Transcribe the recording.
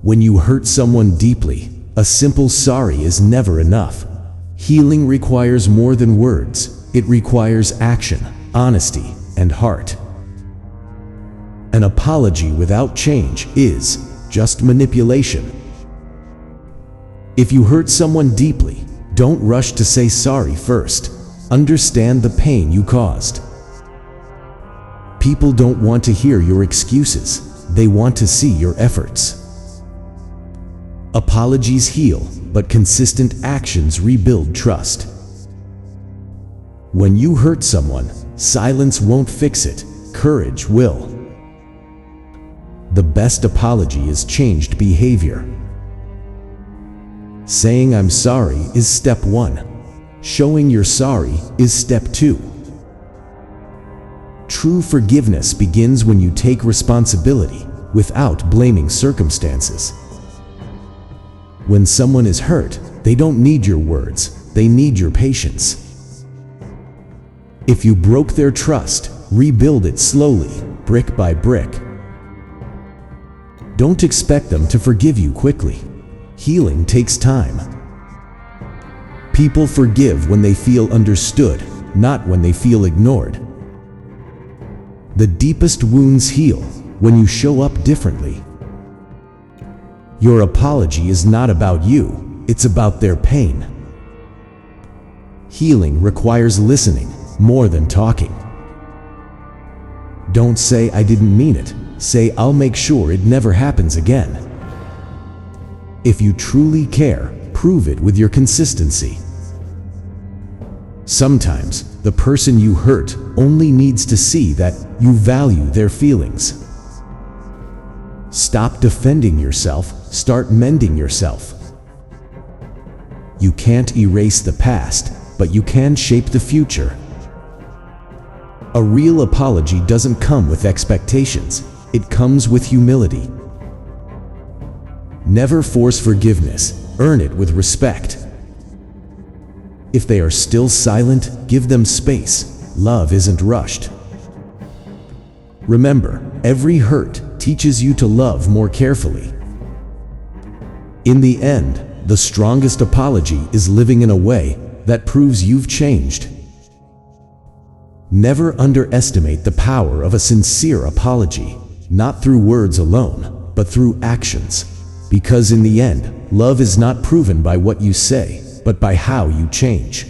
When you hurt someone deeply, a simple sorry is never enough. Healing requires more than words. It requires action, honesty, and heart. An apology without change is just manipulation. If you hurt someone deeply, don't rush to say sorry first. Understand the pain you caused. People don't want to hear your excuses. They want to see your efforts. Apologies heal, but consistent actions rebuild trust. When you hurt someone, silence won't fix it. Courage will. The best apology is changed behavior. Saying I'm sorry is step 1. Showing you're sorry is step 2. True forgiveness begins when you take responsibility without blaming circumstances. When someone is hurt, they don't need your words, they need your patience. If you broke their trust, rebuild it slowly, brick by brick. Don't expect them to forgive you quickly. Healing takes time. People forgive when they feel understood, not when they feel ignored. The deepest wounds heal when you show up differently. Your apology is not about you, it's about their pain. Healing requires listening more than talking. Don't say I didn't mean it, say I'll make sure it never happens again. If you truly care, prove it with your consistency. Sometimes, the person you hurt only needs to see that you value their feelings. Stop defending yourself, start mending yourself. You can't erase the past, but you can shape the future. A real apology doesn't come with expectations, it comes with humility. Never force forgiveness, earn it with respect. If they are still silent, give them space. Love isn't rushed. Remember, every hurt teaches you to love more carefully. In the end, the strongest apology is living in a way that proves you've changed. Never underestimate the power of a sincere apology, not through words alone, but through actions. Because in the end, love is not proven by what you say, but by how you change.